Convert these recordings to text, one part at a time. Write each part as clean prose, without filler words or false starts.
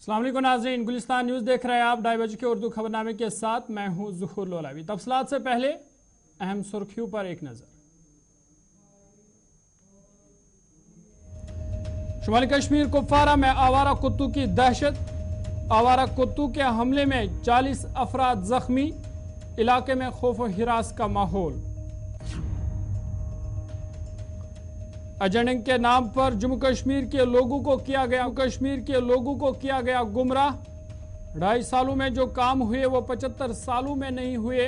अस्सलाम वालेकुम नाज़रीन, गुलिस्तान न्यूज़ देख रहे हैं आप। 2:30 बजे के उर्दू खबरनामे के साथ मैं हूं ज़ुहूर लोलावी। तफसीलात से पहले अहम सुर्खियों पर एक नज़र। शुमाली कश्मीर कुपवारा में आवारा कुत्तों की दहशत। आवारा कुत्तों के हमले में 40 अफराद जख्मी। इलाके में खौफ व हिरास का माहौल। एजेंडे के नाम पर जम्मू कश्मीर के लोगों को किया गया गुमराह। 2.5 सालों में जो काम हुए वो 75 सालों में नहीं हुए।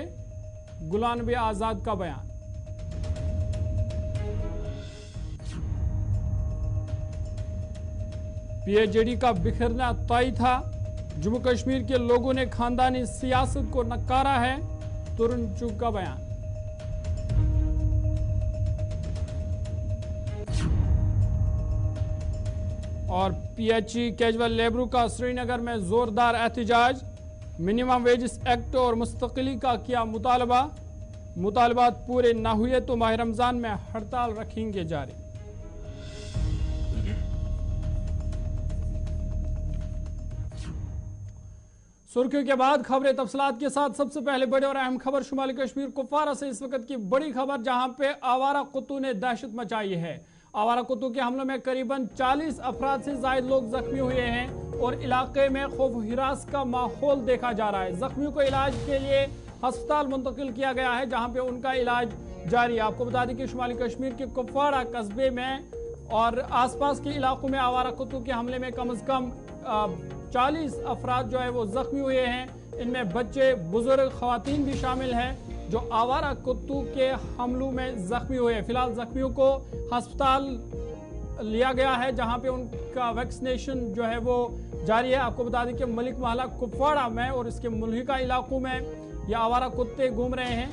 गुलाम नबी आजाद का बयान। पीएचडी का बिखरना तय था। जम्मू कश्मीर के लोगों ने खानदानी सियासत को नकारा है। तुरुन चुग का बयान। और पीएचई कैजुअल लेबरों का श्रीनगर में जोरदार एहतजाज। मिनिमम वेजेस एक्ट और मुस्तकिली का किया मुतालबात पूरे न हुए तो माह रमजान में हड़ताल रखेंगे जारी। सुर्खियों के बाद खबरें तफसीलात के साथ। सबसे पहले बड़ी और अहम खबर शुमाली कश्मीर कुपवारा से इस वक्त की बड़ी खबर, जहां पे आवारा कुत्तों ने दहशत मचाई है। आवारा कुत्तों के हमलों में करीबन 40 अफराद से ज्यादा लोग जख्मी हुए हैं और इलाके में खौफ हिरास का माहौल देखा जा रहा है। जख्मियों को इलाज के लिए अस्पताल मुंतकिल किया गया है, जहां पे उनका इलाज जारी है। आपको बता दें कि शुमाली कश्मीर के कुपवाड़ा कस्बे में और आसपास के इलाकों में आवारा कुत्तों के हमले में कम से कम 40 अफराद जो है वो जख्मी हुए हैं। इनमें बच्चे, बुजुर्ग, खवातीन भी शामिल हैं जो आवारा कुत्तों के हमलों में जख्मी हुए। फिलहाल जख्मियों को अस्पताल लिया गया है, जहां पे उनका वैक्सीनेशन जो है वो जारी है। आपको बता दें कि मलिक महला कुपवाड़ा में और इसके मुल्हिका इलाकों में ये आवारा कुत्ते घूम रहे हैं।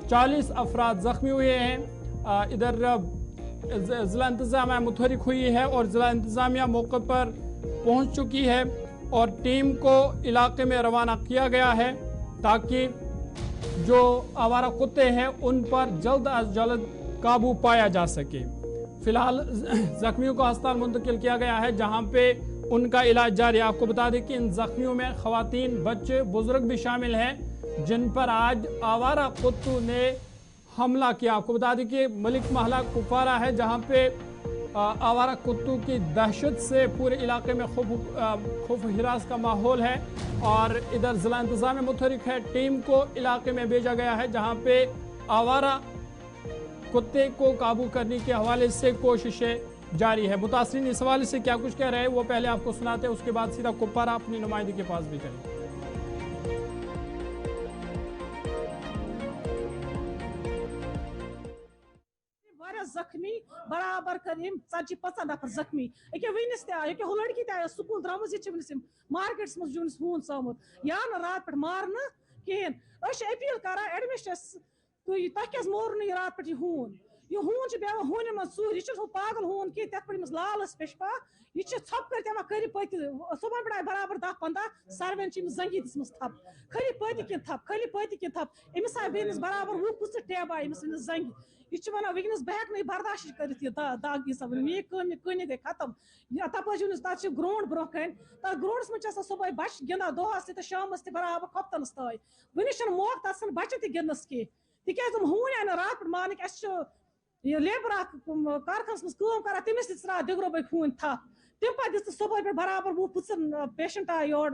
40 अफराद जख्मी हुए हैं। इधर जिला इंतजामिया मुतहरिक हुई है और जिला इंतजामिया मौके पर पहुंच चुकी है और टीम को इलाके में रवाना किया गया है ताकि जो आवारा कुत्ते हैं उन पर जल्द अज जल्द काबू पाया जा सके। फिलहाल जख्मियों को अस्पताल मुंतकिल किया गया है, जहां पे उनका इलाज जारी है। आपको बता दें कि इन जख्मियों में खवातीन, बच्चे, बुजुर्ग भी शामिल हैं जिन पर आज आवारा कुत्तों ने हमला किया। आपको बता दें कि मलिक महला कुपवारा है, जहां पे आवारा कुत्तों की दहशत से पूरे इलाके में खौफ हिरास का माहौल है और इधर जिला इंतजाम में मुतहरिक है। टीम को इलाके में भेजा गया है, जहां पे आवारा कुत्ते को काबू करने के हवाले से कोशिशें जारी है। मुतासरीन इस हवाले से क्या कुछ कह रहे हैं वो पहले आपको सुनाते हैं, उसके बाद सीधा कुपवारा अपनी नुमाइंदगी के पास भी चलें। जख्मी बराबर कर 40-50 नफर जख्मी वनस वो लड़की तक स्कूल द्रम मार्केट्स मज हून सामुत या न रात पे मारन कहें अपील कर एडमिनिस्ट्रेस तह क्या मोर न रात पे हून यह हून बेवान हून मज चूर यह पागल हून कह तथ पे लालस पेशपा यह थप कर कर पत सुबह पे बराबर 10-15 सर्वन जंगी दिस थप खली पत कि थप खली पत कि थप अमिस आए बेनिस बराबर 20 टेब आए अमिस जंगी यह वन वनस बह नहीं बर्दाश्त कर दाग सब मे कन गई खत्म तप तक ग्राउंड ब्रोह कन तक ग्राउंडस मज सुबह बच गिंदा दोहस तक शामस बराबर खपतनस ताई वनस मौक तक बच्चे तक गिंदनस कह तिक हून आए रात पे मानिक लेबर कारखानस मज कर तमिस त्रा दिगरो बे खून थप तम पे दिस सुबह पे बराबर 20 पेशेंट आए योर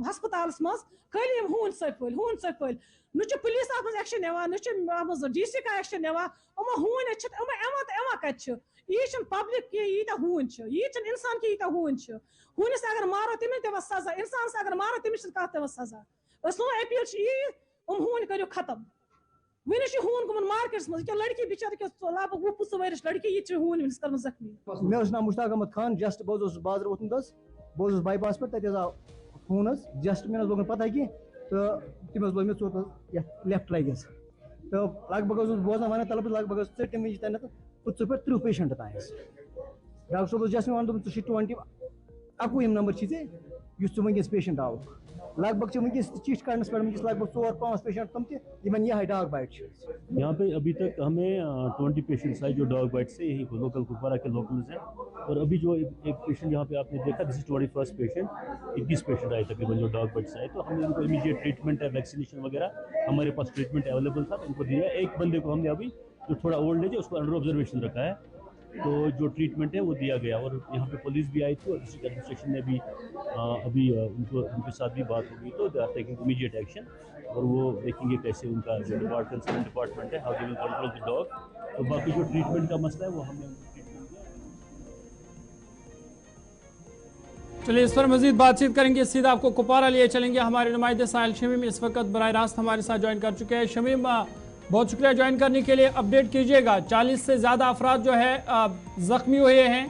हस्पताल मज खाली हून सफल न पुलिस अत एक्शन निवान न DC का एक्शन निवान हून कत यह पब्लिक कह यीत हून यह इंसान कह यीत हूनस अगर मारो तमिस दिव सजा इंसानस अगर मारो तमिस कत दिव सजा अपील यी हून करो खत्म वनस हून गुम मार्केट्स मज लड़की बिचार लगभग 20 वर्ष लड़की यह हून वनस कर जख्मी मे नाम मुश्ताक अहमद खान जस्ट बहुत बाजार वोतमुत बहुत बाईपास पे तक खून जस्ट मे लोग पता कि तो तम लोग मे चोट लेफ्ट लगिस तो लगभग बोजान वन तलब लगभग 30 मिनट तन 50 पे 30 पेशेंट तान डॉक्टर साहब जस्ट मे वन 20 اکو نمبر ژے ونکس پیشنٹ آو لگ بھگ ونکس چٹھ کڑنس پہ ونکس لگ بھگ 4-5 پیشنٹ تم تمن یہ ڈاگ بائٹ. یہاں پہ ابھی تک ہمیں 20 پیشنٹس آئے جو ڈاگ بائٹ سے, یہی لوکل کپوارہ کے لوکلز ہیں. اور ابھی جو ایک پیشنٹ یہاں پہ آپ نے دیکھا, دس از 21 پیشنٹ, 21 پیشنٹ آئے تقریباً جو ڈاگ بائٹ سے آئے. تو ہم نے ان کو امیڈیٹ ٹریٹمنٹ ہے, ویکسینیشن وغیرہ ہمارے پاس ٹریٹمنٹ اویلیبل تھا, ان کو دیا. ایک بندے کو ہم نے ابھی جو تھوڑا اولڈ ایج ہے اس کو انڈر آبزرویشن رکھا ہے, تو جو ٹریٹمنٹ ہے وہ دیا گیا. اور یہاں پہ پولیس بھی آئی تھی اور ڈسٹرکٹ ایڈمنسٹریشن نے بھی ابھی ان کے ساتھ بھی بات ہوگی, تو they are taking immediate action. اور وہ دیکھیں گے کیسے ان کا جو ڈپارٹمنٹ ہے, how they will control the dog. تو باقی جو ٹریٹمنٹ کا مسئلہ ہے وہ ہم نے چلیے اس پر مزید بات چیت کریں گے. سیدھا آپ کو کپوارہ لیے چلیں گے. ہمارے نمائندے ساحل شمیم اس وقت براہ راست ہمارے ساتھ جوائن کر چکے ہیں. شمیم, بہت شکریہ جوائن کرنے کے لیے. اپڈیٹ کیجئے گا, 40 سے زیادہ افراد جو ہے زخمی ہوئے ہیں.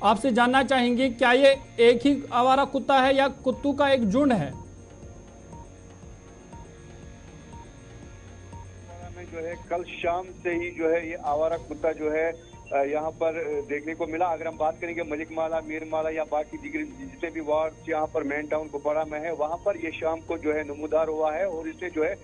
آپ سے جاننا چاہیں گے کیا یہ ایک ہی آوارہ کتا ہے یا کتوں کا ایک جھنڈ ہے؟ جو ہے کل شام سے ہی جو ہے یہ آوارہ کتا جو ہے یہاں پر دیکھنے کو ملا. اگر ہم بات کریں گے ملک مالا, میر مالا یا باقی دیگر جتنے بھی وارڈ یہاں پر مین ٹاؤن کپوارہ میں ہے, وہاں پر یہ شام کو جو ہے نمودار ہوا ہے. اور اس نے جو ہے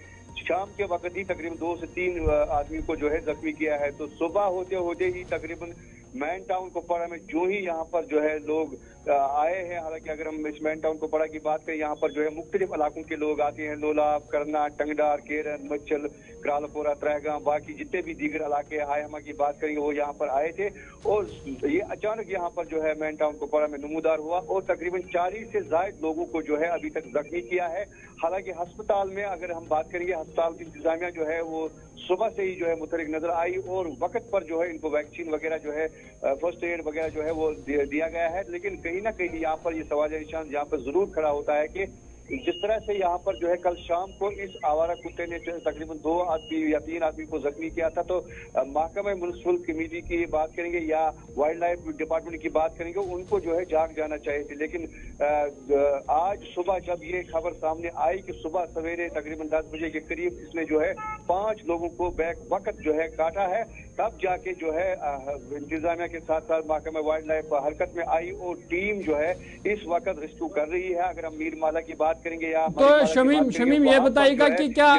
شام کے وقت ہی تقریباً 2 سے 3 آدمی کو جو ہے زخمی کیا ہے. تو صبح ہوتے ہوتے ہی تقریباً مین ٹاؤن کپوارہ میں جو ہی یہاں پر جو ہے لوگ آئے ہیں. حالانکہ اگر ہم اس مین ٹاؤن کپوارہ کی بات کریں, یہاں پر جو ہے مختلف علاقوں کے لوگ آتے ہیں, لولاب, کرنا, ٹنگڈار, کیرن, مچل, کرالپورہ, ترہگام, باقی جتنے بھی دیگر علاقے ہائے ہما کی بات کریں گے وہ یہاں پر آئے تھے. اور یہ اچانک یہاں پر جو ہے مین ٹاؤن کپوارہ میں نمودار ہوا اور تقریباً 40 سے زائد لوگوں کو جو ہے ابھی تک زخمی کیا ہے. حالانکہ ہسپتال میں اگر ہم بات کریں گے, ہسپتال کی انتظامیہ جو ہے وہ صبح سے ہی جو ہے متحرک نظر آئی اور وقت پر جو ہے ان کو ویکسین وغیرہ جو ہے فرسٹ ایڈ وغیرہ جو ہے وہ دیا گیا ہے. لیکن کہیں نہ کہیں یہاں پر یہ سوال نشان یہاں پر ضرور کھڑا ہوتا ہے کہ جس طرح سے یہاں پر جو ہے کل شام کو اس آوارہ کتے نے تقریباً 2 آدمی یا 3 آدمی کو زخمی کیا تھا, تو محکمہ میونسپل کمیٹی کی بات کریں گے یا وائلڈ لائف ڈپارٹمنٹ کی بات کریں گے, ان کو جو ہے جاگ جانا چاہیے تھی. لیکن آج صبح جب یہ خبر سامنے آئی کہ صبح سویرے تقریباً 10 بجے کے قریب اس نے جو ہے 5 لوگوں کو بیک وقت جو ہے کاٹا ہے, تب جا کے جو ہے انتظامیہ کے ساتھ ساتھ محکمہ وائلڈ لائف حرکت میں آئی اور ٹیم جو ہے اس وقت ریسکیو کر رہی ہے. اگر ہم میر مالا کی بات کریں گے یا تو شمیم یہ بتائیے گا کہ کیا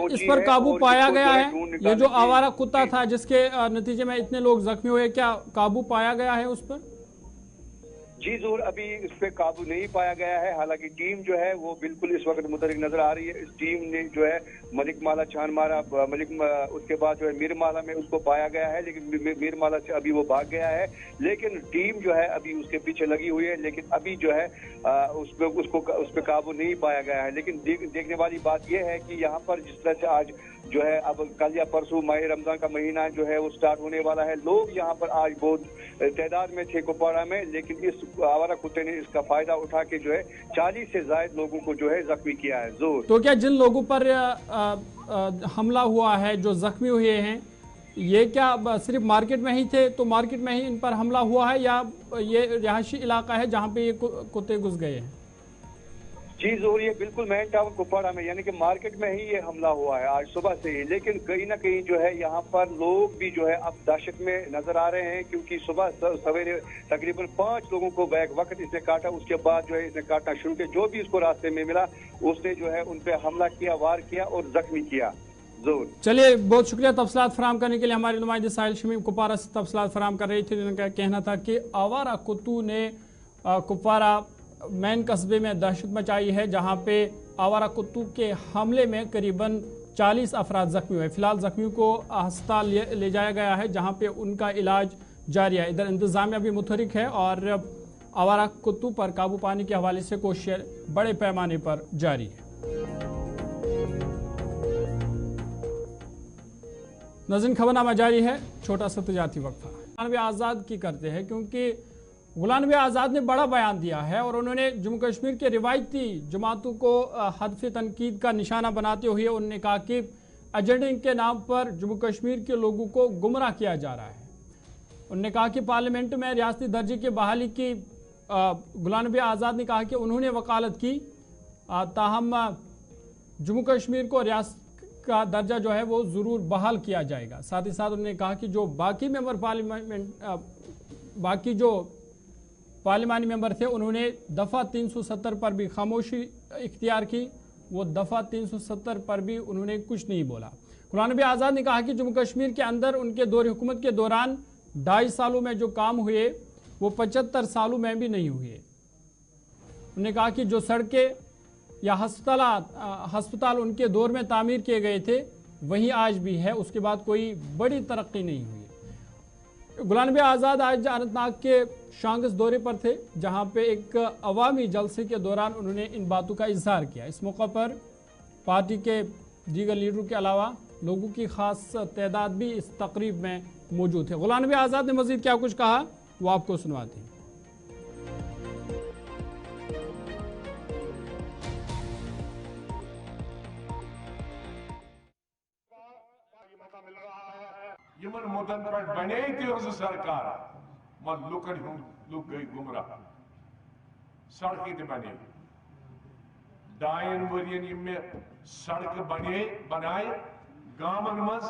اس پر قابو پایا گیا ہے؟ یہ جو آوارہ کتا تھا جس کے نتیجے میں اتنے لوگ زخمی ہوئے, کیا قابو پایا گیا ہے اس پر؟ جی ضرور, ابھی اس پہ قابو نہیں پایا گیا ہے. حالانکہ ٹیم جو ہے وہ بالکل اس وقت متحرک نظر آ رہی ہے. اس ٹیم نے جو ہے ملک مالا چھان مارا, اس کے بعد جو ہے میر مالا میں اس کو پایا گیا ہے, لیکن میر مالا سے ابھی وہ بھاگ گیا ہے. لیکن ٹیم جو ہے ابھی اس کے پیچھے لگی ہوئی ہے, لیکن ابھی جو ہے اس پہ قابو نہیں پایا گیا ہے. لیکن دیکھنے والی بات یہ ہے کہ یہاں پر جس طرح سے آج جو ہے اب کل یا پرسوں ماہ رمضان کا مہینہ جو ہے وہ سٹارٹ ہونے والا ہے, لوگ یہاں پر آج بہت تعداد میں تھے کپوارہ میں, لیکن اس آوارہ کتے نے اس کا فائدہ اٹھا کے جو ہے 40 سے زائد لوگوں کو جو ہے زخمی کیا ہے. تو کیا جن لوگوں پر حملہ ہوا ہے جو زخمی ہوئے ہیں, یہ کیا صرف مارکیٹ میں ہی تھے, تو مارکیٹ میں ہی ان پر حملہ ہوا ہے یا یہ رہائشی علاقہ ہے جہاں پہ یہ کتے گھس گئے ہیں؟ جی ضرور, یہ بالکل مین ٹاؤن کپوارہ میں یعنی کہ مارکیٹ میں ہی یہ حملہ ہوا ہے آج صبح سے ہی. لیکن کہیں نہ کہیں جو ہے یہاں پر لوگ بھی جو ہے اب دہشت میں نظر آ رہے ہیں, کیونکہ صبح سویرے تقریباً 5 لوگوں کو بیک وقت اس نے کاٹا. اس کے بعد جو ہے اس نے کاٹنا شروع کیا, جو بھی اس کو راستے میں ملا اس نے جو ہے ان پہ حملہ کیا, وار کیا اور زخمی کیا. چلیے بہت شکریہ تفصیلات فراہم کرنے کے لیے. ہمارے نمائندے ساحل شمیم کپوارہ سے تفصیلات فراہم کر رہی تھی. ان کا کہنا تھا کہ آوارہ کتوں نے کپوارہ مین قصبے میں دہشت مچائی ہے, جہاں پہ آوارہ کتوں کے حملے میں قریباً 40 افراد زخمی ہوئے. فی الحال زخمیوں کو ہسپتال لے جایا گیا ہے جہاں پہ ان کا علاج جاری ہے. ادھر انتظامیہ بھی متحرک ہے اور آوارہ کتوں پر قابو پانے کے حوالے سے کوششیں بڑے پیمانے پر جاری ہے. ناظرین خبرنامہ جاری ہے, چھوٹا سا تجارتی وقفہ. غلام نبی آزاد کی کرتے ہیں کیونکہ غلام نبی آزاد نے بڑا بیان دیا ہے اور انہوں نے جموں کشمیر کے روایتی جماعتوں کو ہدف تنقید کا نشانہ بناتے ہوئے انہوں نے کہا کہ ایجنڈنگ کے نام پر جموں کشمیر کے لوگوں کو گمراہ کیا جا رہا ہے. انہوں نے کہا کہ پارلیمنٹ میں ریاستی درجے کی بحالی کی غلام نبی آزاد نے کہا کہ انہوں نے وکالت کی, تاہم جموں کشمیر کو ریاست کا درجہ جو ہے وہ ضرور بحال کیا جائے گا. ساتھ ہی ساتھ انہوں نے کہا کہ جو باقی ممبر پارلیمنٹ باقی جو पार्लिमानी मेंबर थे, उन्होंने दफ़ा 370 पर भी खामोशी इख्तियार की। वो दफ़ा 370 पर भी उन्होंने कुछ नहीं बोला। गुलाम नबी आज़ाद ने कहा कि जम्मू कश्मीर के अंदर उनके दौर हुकूमत के दौरान 2.5 सालों में जो काम हुए वो 75 सालों में भी नहीं हुए। उन्होंने कहा कि जो सड़कें या हस्पताल उनके दौर में तामीर किए गए थे वही आज भी है, उसके बाद कोई बड़ी तरक्की नहीं हुई। गुलाम नबी आज़ाद आज अनंतनाग के शांगस दौरे पर थे, जहां पे एक अवामी जलसे के दौरान उन्होंने इन बातों का इजहार किया। इस मौका पर पार्टी के दीगर लीडरों के अलावा लोगों की खास तादाद भी इस तकरीब में मौजूद थे। गुलाम नबी आज़ाद ने मजीद क्या कुछ कहा वो आपको सुनवाते हैं। यमन मुदन पे बने थी सरकार मत लुकन लुक गई गुमराह सड़क बने 2 वरियन में सड़क बने बनाए गामन मज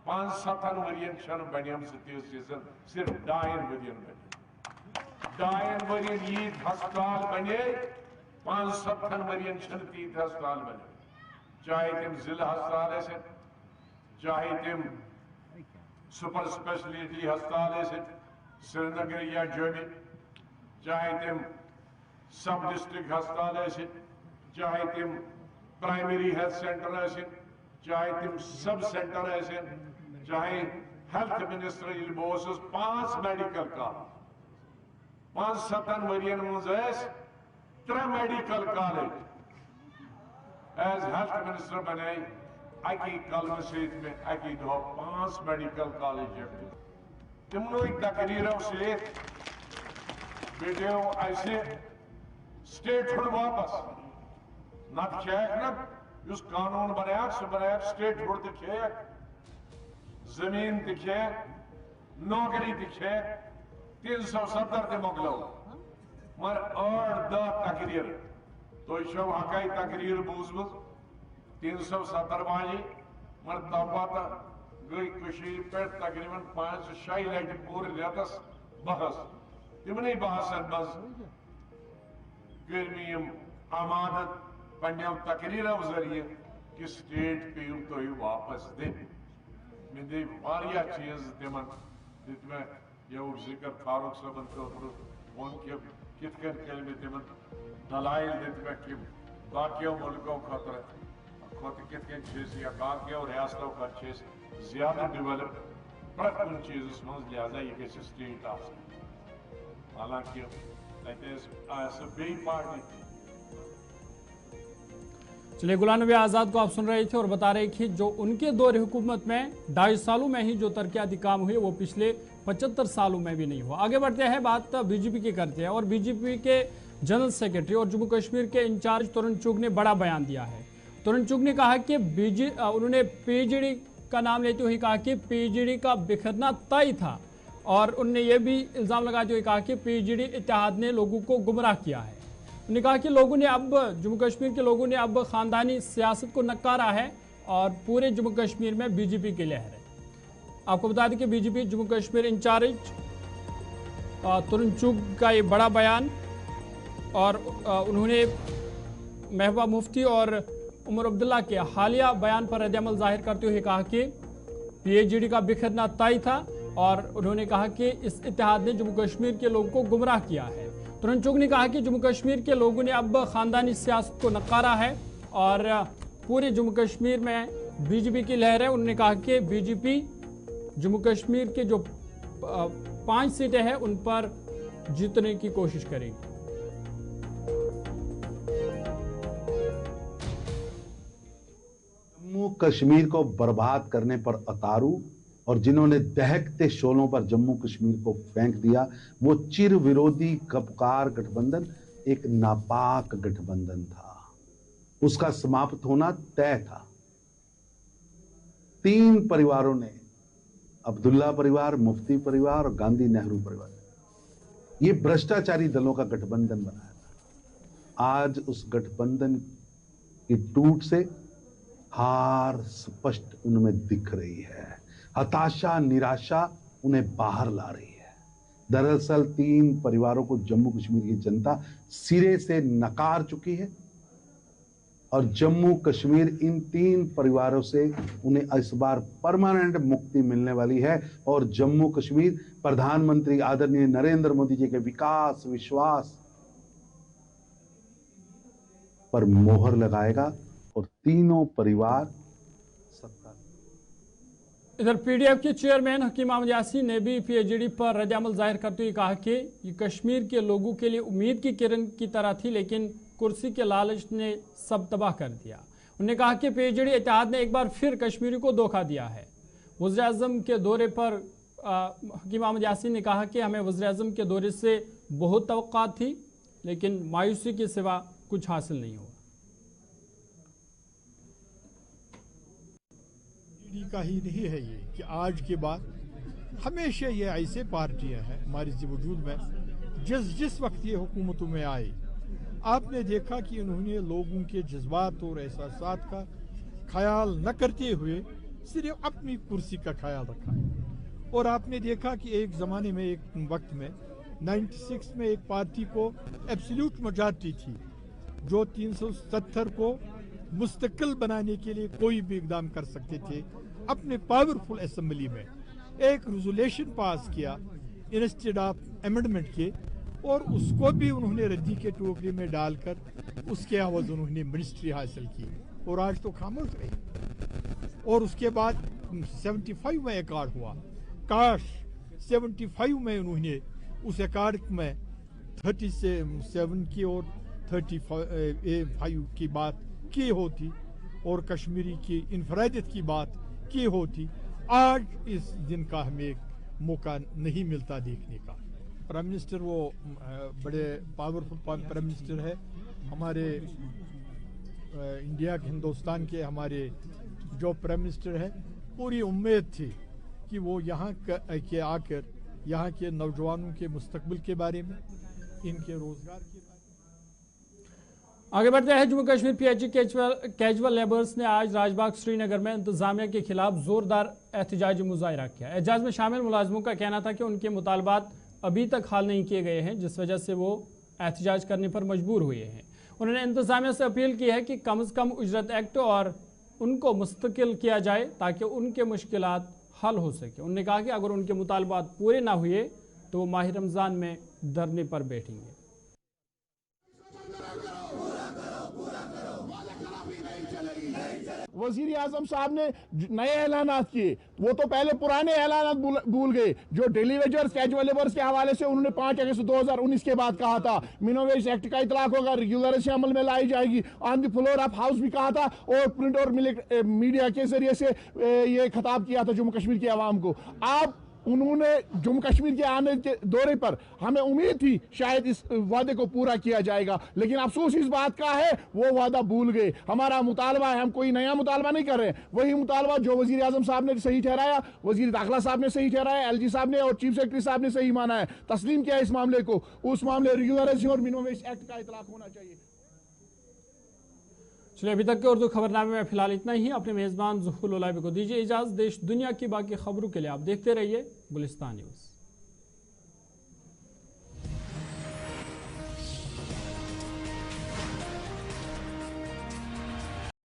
5-7 वरियन बने सिर्फ 2 वरियन बने 2 वरियन ईद हस्पताल बने 5-7 वरियन तीत हस्पताल बने, चाहे तम जिला हस्पताल चाहे तम सुपर स्पेशलिटी हस्पताल श्रीनगर या जम्मू, चाहे तम सब डिस्ट्रिक्ट हस्पताल चाहे तम प्राइमरी हेल्थ सेंटर चाहे तम सब सेंटर चाहे हेल्थ मिनिस्टर बस 5 मेडिकल कॉलेज 5-7 वरियन मज 3 medical college as health minister बने अकी कलम सत में अकी दो 5 मेडिकल कॉलेज तमनो तकरीरों से बेटियों ऐसे स्टेट हुड वापस नत न कानून बनाया सह बनाया स्टेट हुड त जमीन त नौकरी त 370 त मोकलो मगर 8-10 तकरीर तो हकाई तकरीर बूजम 370 वाली मगर तपत गई पे तकरीबन 5-6 लट पूरे रेतस बहस तमन बहसन मज कर आमादत पन्ने तकरीरों जरिए कि स्टेट पे तो वापस दिन मे दे चीज तम दित मे यो जिक्र फारूक सबन खतर वो कित कर मे तम दलाइल दित मे कि बाकियों मुल्कों खतर कित या बाकियों रियासतों का ज्यादा डेवलप प्रत कुन चीज मज लिहाजा यह गि स्टेट हालांकि बे पार्टी। चलिए, गुलाम नबी आज़ाद को आप सुन रहे थे और बता रहे कि जो उनके दौर हुकूमत में 2.5 सालों में ही जो तरक्याती काम हुए वो पिछले 75 सालों में भी नहीं हुआ। आगे बढ़ते हैं, बात बीजेपी की करते हैं और बीजेपी के जनरल सेक्रेटरी और जम्मू कश्मीर के इंचार्ज तरुण चुग ने बड़ा बयान दिया है। तरुण चुग ने कहा कि उन्होंने पीएचडी का नाम लेते हुए कहा कि पीएचडी का बिखरना तय था और उन्होंने ये भी इल्ज़ाम लगाते हुए कहा कि पीएचडी इत्तेहाद ने लोगों को गुमराह किया है। उन्होंने कहा कि लोगों ने अब जम्मू कश्मीर के लोगों ने अब ख़ानदानी सियासत को नकारा है और पूरे जम्मू कश्मीर में बीजेपी की लहर है। आपको बता दें कि बीजेपी जम्मू कश्मीर इंचार्ज तरुण चुग का ये बड़ा बयान और उन्होंने महबूबा मुफ्ती और उमर अब्दुल्ला के हालिया बयान पर रद्द-ए-अमल जाहिर करते हुए कहा कि पीएचडी का बिखरना तय था और उन्होंने कहा कि इस इत्तेहाद ने जम्मू कश्मीर के लोगों को गुमराह किया है। तरुण चुग ने कहा कि जम्मू कश्मीर के लोगों ने अब ख़ानदानी सियासत को नकारा है और पूरे जम्मू कश्मीर में बीजेपी की लहर है। उन्होंने कहा कि बीजेपी जम्मू कश्मीर के जो 5 सीटें हैं उन पर जीतने की कोशिश करेगी। जम्मू कश्मीर को बर्बाद करने पर अतारू और जिन्होंने दहकते शोलों पर जम्मू कश्मीर को फेंक दिया, वो चिर विरोधी कपकार गठबंधन एक नापाक गठबंधन था। उसका समाप्त होना तय था। 3 परिवारों ने, अब्दुल्ला परिवार, मुफ्ती परिवार और गांधी नेहरू परिवार, ये भ्रष्टाचारी दलों का गठबंधन बनाया था। आज उस गठबंधन की टूट से हार स्पष्ट उनमें दिख रही है। हताशा, निराशा उन्हें बाहर ला रही है। दरअसल 3 परिवारों को जम्मू कश्मीर की जनता सिरे से नकार चुकी है और जम्मू कश्मीर इन 3 परिवारों से उन्हें इस बार परमानेंट मुक्ति मिलने वाली है और जम्मू कश्मीर प्रधानमंत्री आदरणीय नरेंद्र मोदी जी के विकास विश्वास पर मोहर लगाएगा और तीनों परिवार सत्ता। इधर पीडीएफ के चेयरमैन हकीम अहमद यासीन ने भी पीएचडी पर रद्द-ए-अमल जाहिर करते हुए कहा कि ये कश्मीर के लोगों के लिए उम्मीद की किरण की तरह थी, लेकिन कुर्सी के लालच ने सब तबाह कर दिया। उन्होंने कहा कि पीएचडी इत्तेहाद ने एक बार फिर कश्मीरी को धोखा दिया है। वज़ीर-ए-आज़म के दौरे पर हकीम अहमद यासीन ने कहा कि हमें वज़ीर-ए-आज़म के दौरे से बहुत तवक्कुआत थी, लेकिन मायूसी के सिवा कुछ हासिल नहीं हुआ। का ही नहीं है ये कि आज के बाद हमेशा ये ऐसे पार्टियां हैं हमारे वजूद में जिस वक्त ये हुकूमतों में आए आपने देखा कि उन्होंने लोगों के जज्बात और एहसासात का ख्याल न करते हुए सिर्फ अपनी कुर्सी का ख्याल रखा। और आपने देखा कि एक ज़माने में एक वक्त में 96 में एक पार्टी को एब्सोल्यूट मेजॉरिटी थी जो 370 को मुस्तकिल बनाने के लिए कोई भी इकदाम कर सकते थे। अपने पावरफुल असेंबली में एक रेजोल्यूशन पास किया इंस्टेड ऑफ अमेंडमेंट के और उसको भी उन्होंने रद्दी के टोकरी में डालकर उसके आवाज उन्होंने मिनिस्ट्री हासिल की और आज तो खामोश रही। और उसके बाद 75 में अकार्ड हुआ। काश 75 में उन्होंने उस अकार्ड में 37 की और 35 की बात की होती और कश्मीरी की इनफरादियत की बात की होती। आज इस दिन का हमें एक मौका नहीं मिलता देखने का। प्राइम मिनिस्टर वो बड़े पावरफुल प्राइम मिनिस्टर है हमारे इंडिया के हिंदुस्तान के हमारे जो प्राइम मिनिस्टर है। पूरी उम्मीद थी कि वो यहाँ के आकर यहाँ के नौजवानों के मुस्तकबिल के बारे में इनके रोजगार के बारे में। आगे बढ़ते हैं। Jammu Kashmir PHE casual labours ने आज राजबाग श्रीनगर में इंतजामिया के खिलाफ जोरदार एहतजाजी मुजाहरा किया। एहतजाज में शामिल मुलाजमों का कहना था कि उनके मुतालबात अभी तक हल नहीं किए गए हैं, जिस वजह से वो एहतजाज करने पर मजबूर हुए हैं। उन्होंने इंतजामिया से अपील की है कि कम से कम उजरत एक्ट और उनको मुस्तकिल किया जाए ताकि उनके मुश्किलात हल हो सके। उन्होंने कहा कि अगर उनके मुतालबात पूरे ना हुए तो वो माह रमज़ान में धरने पर बैठेंगे। वज़ीर आज़म साहब ने नए ऐलानात किए, वो तो पहले पुराने ऐलानात भूल गए जो डेली वेजर्स कैजुअल लेबर्स के हवाले से उन्होंने 5 अगस्त 2019 के बाद कहा था। मिनिमम वेज एक्ट का इतलाक होगा, रेगुलरेशन अमल में लाई जाएगी, on the floor of house भी कहा था और प्रिंट और मीडिया के जरिए से ये खिताब किया था जम्मू कश्मीर की आवाम को। आप उन्होंने जम्मू कश्मीर के आने के दौरे पर हमें उम्मीद थी शायद इस वादे को पूरा किया जाएगा, लेकिन अफसोस इस बात का है वो वादा भूल गए। हमारा मुतालबा है, हम कोई नया मुतालबा नहीं कर रहे हैं, वही मुतालबा जो वज़ीर आज़म साहब ने सही ठहराया, वज़ीर दाखिला साहब ने सही ठहराया, LG साहब ने और चीफ सेक्रेटरी साहब ने सही माना है, तस्लीम किया इस मामले को। उस मामले रेगुलराइजेशन और मिनिमम वेज एक्ट का इतलाक होना चाहिए। चलिए अभी तक के उर्दू खबरनामे में फिलहाल इतना ही। अपने मेज़बान ज़ुहूर उलाइबी को दीजिए इजाज़त। देश दुनिया की बाकी खबरों के लिए आप देखते रहिए गुलिस्तान न्यूज़।